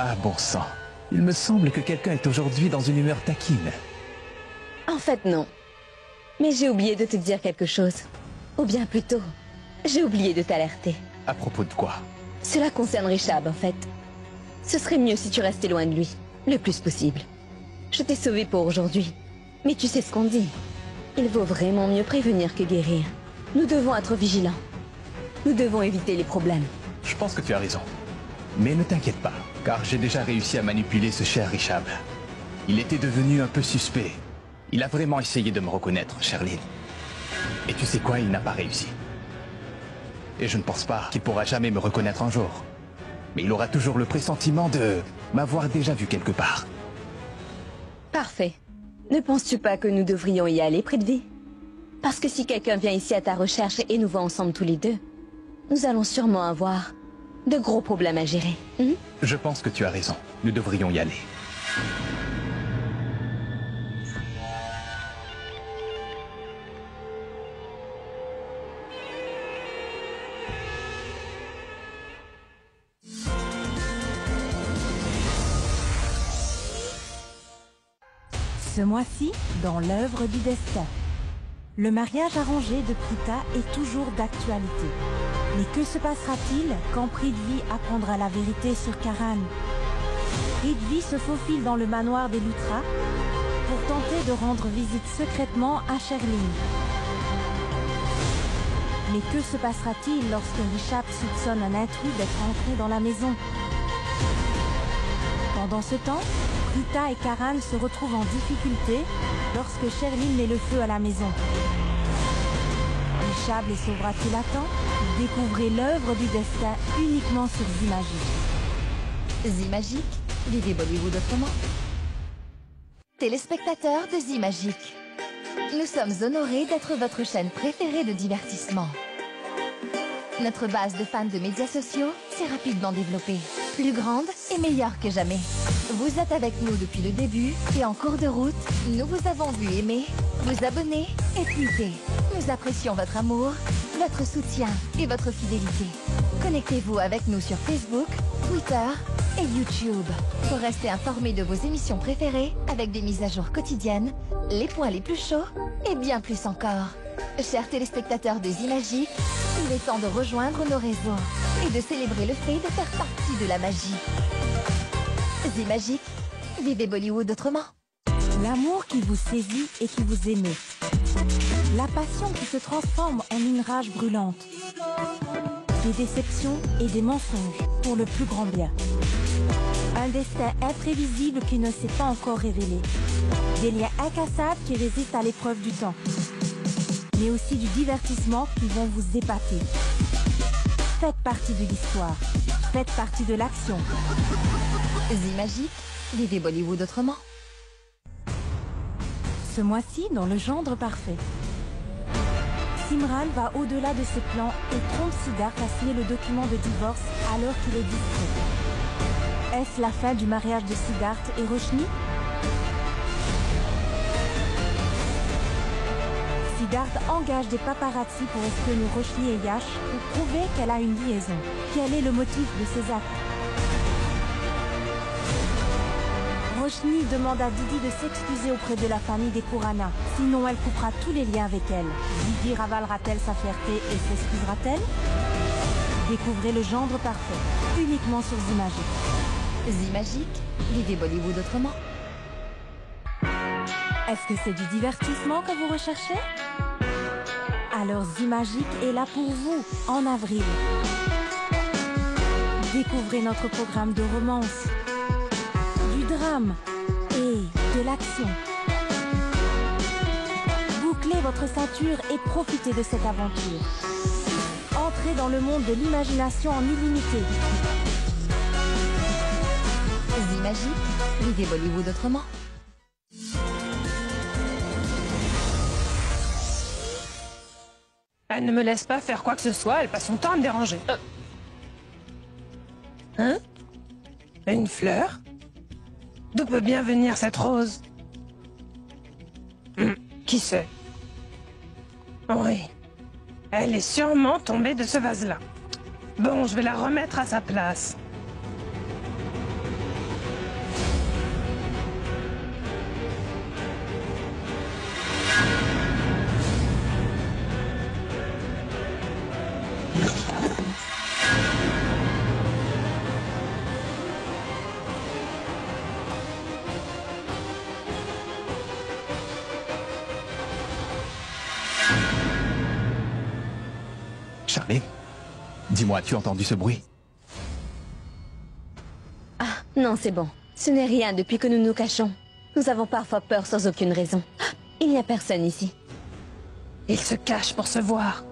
Speaker 8: Ah, bon sang. Il me semble que quelqu'un est aujourd'hui dans une humeur taquine.
Speaker 9: En fait, non. Mais j'ai oublié de te dire quelque chose. Ou bien plutôt, j'ai oublié de t'alerter.
Speaker 8: À propos de quoi?
Speaker 9: Cela concerne Richab, en fait. Ce serait mieux si tu restais loin de lui, le plus possible. Je t'ai sauvé pour aujourd'hui. Mais tu sais ce qu'on dit. Il vaut vraiment mieux prévenir que guérir. Nous devons être vigilants. Nous devons éviter les problèmes.
Speaker 8: Je pense que tu as raison. Mais ne t'inquiète pas, car j'ai déjà réussi à manipuler ce cher Richab. Il était devenu un peu suspect. Il a vraiment essayé de me reconnaître, Sherlyn. Et tu sais quoi, il n'a pas réussi. Et je ne pense pas qu'il pourra jamais me reconnaître un jour. Mais il aura toujours le pressentiment de m'avoir déjà vu quelque part.
Speaker 9: Parfait. Ne penses-tu pas que nous devrions y aller, Prithvi? Parce que si quelqu'un vient ici à ta recherche et nous va ensemble tous les deux, nous allons sûrement avoir de gros problèmes à gérer.
Speaker 8: Je pense que tu as raison. Nous devrions y aller.
Speaker 5: Ce mois-ci, dans l'œuvre du destin. Le mariage arrangé de Prita est toujours d'actualité. Mais que se passera-t-il quand Prithvi apprendra la vérité sur Karan? Prithvi se faufile dans le manoir des Luthra pour tenter de rendre visite secrètement à Sherlyn. Mais que se passera-t-il lorsque Richab soupçonne un intrus d'être entré dans la maison? Pendant ce temps, Prita et Karan se retrouvent en difficulté lorsque Sherlyn met le feu à la maison. Richab les sauvera-t-il à temps? Découvrez l'œuvre du destin uniquement sur Zimagique.
Speaker 1: Zimagique, vivez Bollywood autrement. Téléspectateurs de Zimagique, nous sommes honorés d'être votre chaîne préférée de divertissement. Notre base de fans de médias sociaux s'est rapidement développée, plus grande et meilleure que jamais. Vous êtes avec nous depuis le début et en cours de route, nous vous avons vu aimer, vous abonner et tweeter. Nous apprécions votre amour, votre soutien et votre fidélité. Connectez-vous avec nous sur Facebook, Twitter et YouTube pour rester informé de vos émissions préférées avec des mises à jour quotidiennes, les points les plus chauds et bien plus encore. Chers téléspectateurs de Zimagique, il est temps de rejoindre nos réseaux et de célébrer le fait de faire partie de la magie. Zimagique, vivez Bollywood autrement.
Speaker 5: L'amour qui vous saisit et qui vous aimez. La passion qui se transforme en une rage brûlante. Des déceptions et des mensonges pour le plus grand bien. Un destin imprévisible qui ne s'est pas encore révélé. Des liens incassables qui résistent à l'épreuve du temps. Mais aussi du divertissement qui vont vous épater. Faites partie de l'histoire. Faites partie de l'action.
Speaker 1: Zimagique, vivez Bollywood autrement.
Speaker 5: Ce mois-ci, dans le gendre parfait. Simran va au-delà de ses plans et trompe Siddharth à signer le document de divorce alors qu'il est distrait. Est-ce la fin du mariage de Siddharth et Roshni? Siddharth engage des paparazzis pour espionner Roshni et Yash pour prouver qu'elle a une liaison. Quel est le motif de ces actes? Roshni demande à Didi de s'excuser auprès de la famille des Khurana, sinon elle coupera tous les liens avec elle. Didi ravalera-t-elle sa fierté et s'excusera-t-elle? Découvrez le gendre parfait, uniquement sur Zimagique.
Speaker 1: Zimagique, vivez Bollywood autrement.
Speaker 5: Est-ce que c'est du divertissement que vous recherchez? Alors Zimagique est là pour vous, en avril. Découvrez notre programme de romance, du drame et de l'action. Bouclez votre ceinture et profitez de cette aventure. Entrez dans le monde de l'imagination en illimité.
Speaker 1: Zimagique, vivez Bollywood autrement.
Speaker 10: Elle ne me laisse pas faire quoi que ce soit, elle passe son temps à me déranger. Hein? Une fleur? D'où peut bien venir cette rose? Qui sait? Oui. Elle est sûrement tombée de ce vase-là. Bon, je vais la remettre à sa place.
Speaker 8: Charlie, dis-moi, as-tu entendu ce bruit?
Speaker 9: Ah, non, c'est bon. Ce n'est rien depuis que nous nous cachons. Nous avons parfois peur sans aucune raison. Il n'y a personne ici.
Speaker 10: Il se cache pour se voir.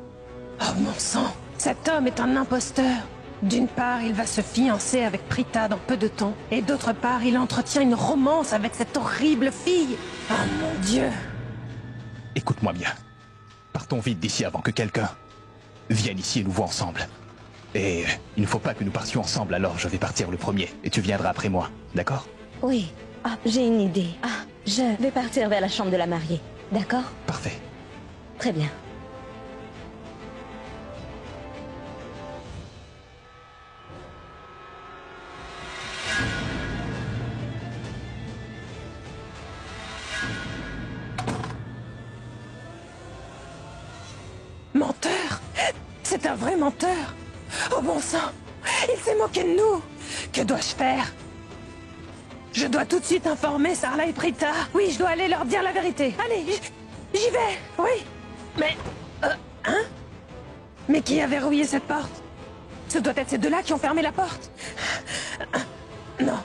Speaker 10: Oh mon sang, cet homme est un imposteur. D'une part, il va se fiancer avec Prita dans peu de temps. Et d'autre part, il entretient une romance avec cette horrible fille. Oh mon Dieu.
Speaker 8: Écoute-moi bien. Partons vite d'ici avant que quelqu'un vienne ici et nous voit ensemble. Et il ne faut pas que nous partions ensemble, alors je vais partir le premier. Et tu viendras après moi, d'accord?
Speaker 9: Oui. Ah, j'ai une idée. Ah, je vais partir vers la chambre de la mariée. D'accord?
Speaker 8: Parfait.
Speaker 9: Très bien.
Speaker 10: Menteur? C'est un vrai menteur. Oh bon sang, il s'est moqué de nous. Que dois-je faire? Je dois tout de suite informer Sarla et Prita. Oui, je dois aller leur dire la vérité. Allez, j'y vais. Oui. Mais... hein? Mais qui a verrouillé cette porte? Ce doit être ces deux-là qui ont fermé la porte. Non.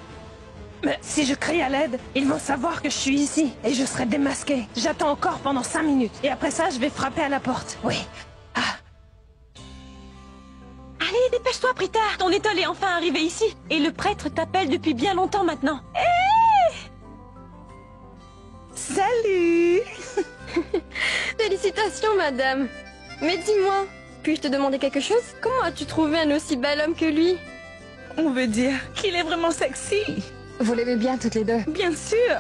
Speaker 10: Mais si je crie à l'aide, ils vont savoir que je suis ici. Et je serai démasqué. J'attends encore pendant 5 minutes. Et après ça, je vais frapper à la porte. Oui.
Speaker 13: Allez, dépêche-toi, Prita. Ton étole est enfin arrivé ici. Et le prêtre t'appelle depuis bien longtemps maintenant.
Speaker 10: Salut.
Speaker 9: Félicitations, madame. Mais dis-moi, puis-je te demander quelque chose? Comment as-tu trouvé un aussi bel homme que lui?
Speaker 15: On veut dire qu'il est vraiment sexy.
Speaker 1: Vous l'aimez bien toutes les deux?
Speaker 15: Bien sûr.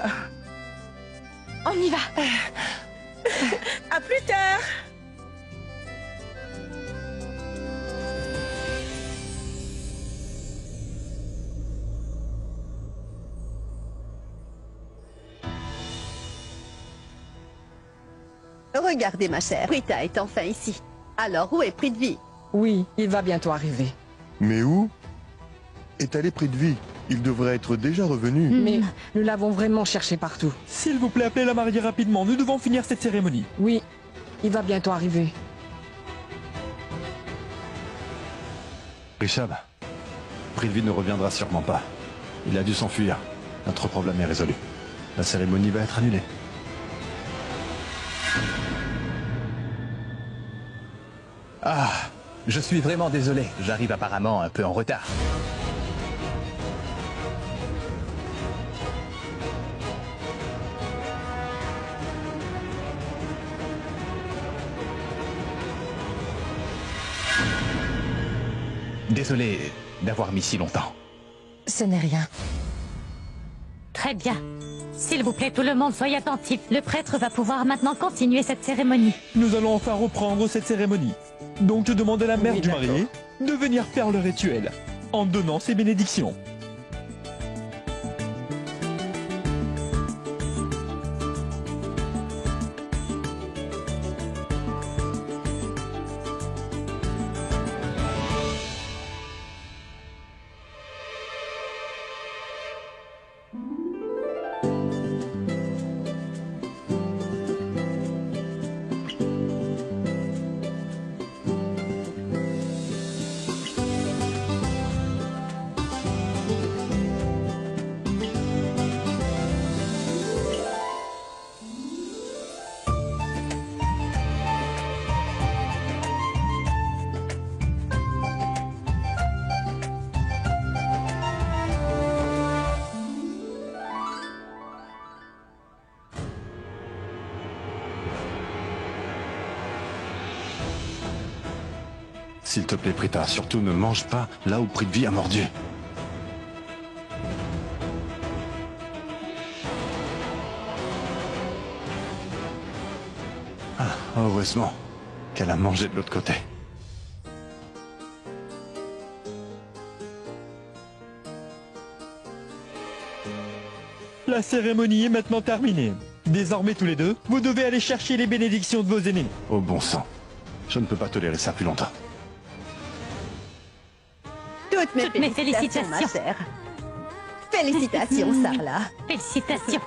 Speaker 13: On y va.
Speaker 15: À plus tard.
Speaker 16: Regardez ma chère, Prita est enfin ici. Alors où est Prithvi?
Speaker 17: Oui, il va bientôt arriver.
Speaker 11: Mais où est allé Prithvi? Il devrait être déjà revenu.
Speaker 17: Mais nous l'avons vraiment cherché partout.
Speaker 7: S'il vous plaît, appelez la mariée rapidement. Nous devons finir cette cérémonie.
Speaker 17: Oui, il va bientôt arriver.
Speaker 3: Richard, Prithvi ne reviendra sûrement pas. Il a dû s'enfuir. Notre problème est résolu. La cérémonie va être annulée.
Speaker 8: Ah, je suis vraiment désolé. J'arrive apparemment un peu en retard. Désolé d'avoir mis si longtemps.
Speaker 1: Ce n'est rien.
Speaker 4: Très bien. S'il vous plaît, tout le monde, soyez attentifs. Le prêtre va pouvoir maintenant continuer cette cérémonie.
Speaker 7: Nous allons enfin reprendre cette cérémonie. Donc je demande à la mère du marié de venir faire le rituel, en donnant ses bénédictions.
Speaker 3: S'il te plaît, Prita, surtout ne mange pas là où Prithvi a mordu. Ah, heureusement qu'elle a mangé de l'autre côté.
Speaker 7: La cérémonie est maintenant terminée. Désormais tous les deux, vous devez aller chercher les bénédictions de vos aînés.
Speaker 3: Oh bon sang, je ne peux pas tolérer ça plus longtemps.
Speaker 16: Toutes mes félicitations, ma chère. Félicitations, Sarla.
Speaker 4: Félicitations.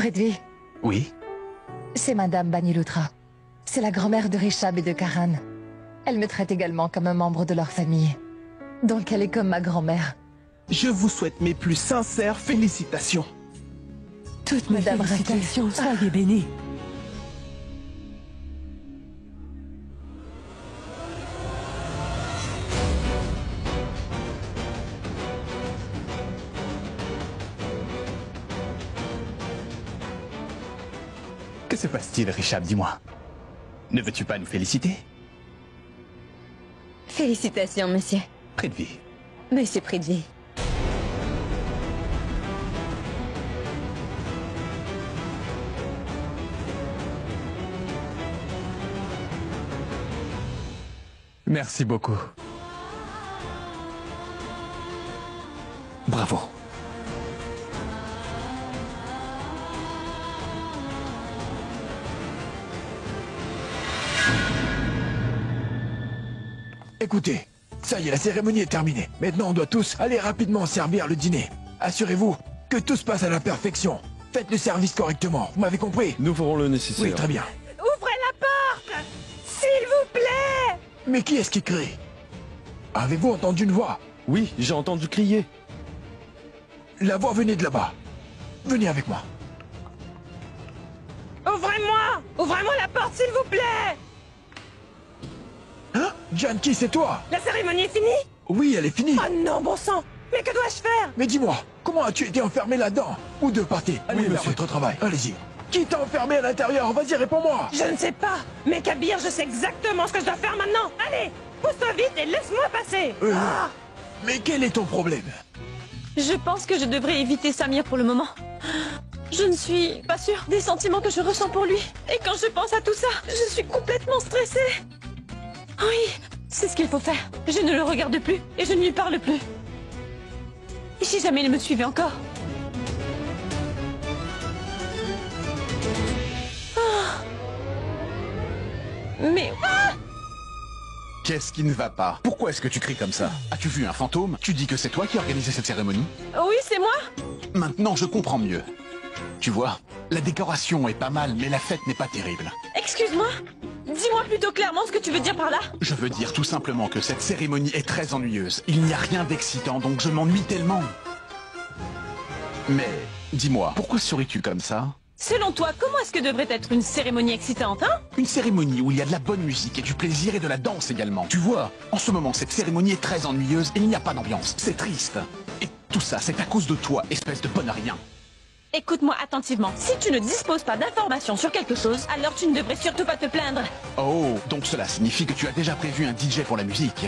Speaker 1: Prithvi,
Speaker 8: Oui?
Speaker 1: c'est Madame Baniloutra. C'est la grand-mère de Rishab et de Karan. Elle me traite également comme un membre de leur famille. Donc elle est comme ma grand-mère.
Speaker 12: Je vous souhaite mes plus sincères félicitations.
Speaker 13: Toutes mes
Speaker 1: Madame
Speaker 13: félicitations, soyez bénie.
Speaker 8: Que se passe-t-il, Rishab, dis-moi? Ne veux-tu pas nous féliciter?
Speaker 9: Félicitations, monsieur.
Speaker 8: Prithvi.
Speaker 9: Monsieur Prithvi.
Speaker 8: Merci beaucoup. Bravo.
Speaker 12: Écoutez, ça y est, la cérémonie est terminée. Maintenant, on doit tous aller rapidement servir le dîner. Assurez-vous que tout se passe à la perfection. Faites le service correctement, vous m'avez compris?
Speaker 3: Nous ferons le nécessaire.
Speaker 12: Oui, très bien.
Speaker 10: Ouvrez la porte! S'il vous plaît!
Speaker 12: Mais qui est-ce qui crie? Avez-vous entendu une voix?
Speaker 3: Oui, j'ai entendu crier.
Speaker 12: La voix venait de là-bas. Venez avec moi.
Speaker 10: Ouvrez-moi! Ouvrez-moi la porte, s'il vous plaît!
Speaker 12: Hein? Janki, c'est toi?
Speaker 10: La cérémonie est finie?
Speaker 12: Oui, elle est finie.
Speaker 10: Oh non, bon sang! Mais que dois-je faire?
Speaker 12: Mais dis-moi, comment as-tu été enfermé là-dedans? Ou deux partez, allez faire votre travail. Allez-y. Qui t'a enfermé à l'intérieur? Vas-y, réponds-moi.
Speaker 10: Je ne sais pas. Mais Kabir, je sais exactement ce que je dois faire maintenant. Allez, pousse-toi vite et laisse-moi passer.
Speaker 12: Mais quel est ton problème?
Speaker 13: Je pense que je devrais éviter Samir pour le moment. Je ne suis pas sûre des sentiments que je ressens pour lui. Et quand je pense à tout ça, je suis complètement stressée. Oui, c'est ce qu'il faut faire. Je ne le regarde plus et je ne lui parle plus. Et si jamais il me suivait encore? Mais...
Speaker 14: Qu'est-ce qui ne va pas? Pourquoi est-ce que tu cries comme ça? As-tu vu un fantôme? Tu dis que c'est toi qui as organisé cette cérémonie?
Speaker 13: Oui, c'est moi.
Speaker 14: Maintenant, je comprends mieux. Tu vois, la décoration est pas mal, mais la fête n'est pas terrible.
Speaker 13: Excuse-moi. Dis-moi plutôt clairement ce que tu veux dire par là.
Speaker 14: Je veux dire tout simplement que cette cérémonie est très ennuyeuse. Il n'y a rien d'excitant, donc je m'ennuie tellement. Mais, dis-moi, pourquoi souris-tu comme ça?
Speaker 13: Selon toi, comment est-ce que devrait être une cérémonie excitante, hein?
Speaker 14: Une cérémonie où il y a de la bonne musique et du plaisir et de la danse également. Tu vois, en ce moment, cette cérémonie est très ennuyeuse et il n'y a pas d'ambiance. C'est triste. Et tout ça, c'est à cause de toi, espèce de bonne à rien.
Speaker 13: Écoute-moi attentivement. Si tu ne disposes pas d'informations sur quelque chose, alors tu ne devrais surtout pas te plaindre.
Speaker 14: Oh, donc cela signifie que tu as déjà prévu un DJ pour la musique.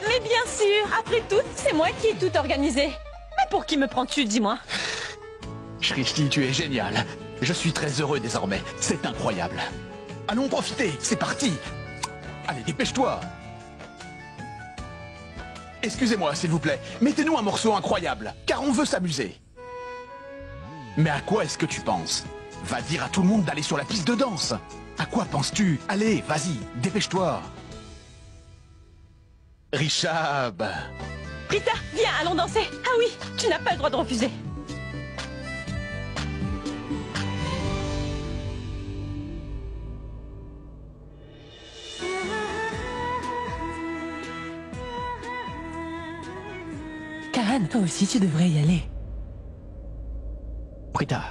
Speaker 13: Mais bien sûr, après tout, c'est moi qui ai tout organisé. Mais pour qui me prends-tu, dis-moi?
Speaker 14: Shrishti, tu es génial. Je suis très heureux désormais. C'est incroyable. Allons profiter, c'est parti. Allez, dépêche-toi. Excusez-moi, s'il vous plaît. Mettez-nous un morceau incroyable, car on veut s'amuser. Mais à quoi est-ce que tu penses? Va dire à tout le monde d'aller sur la piste de danse. À quoi penses-tu? Allez, vas-y, dépêche-toi. Rishab.
Speaker 13: Rita, viens, allons danser. Ah oui, tu n'as pas le droit de refuser.
Speaker 18: Karan, toi aussi tu devrais y aller.
Speaker 8: Prita.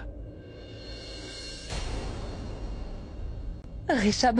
Speaker 1: Rishab,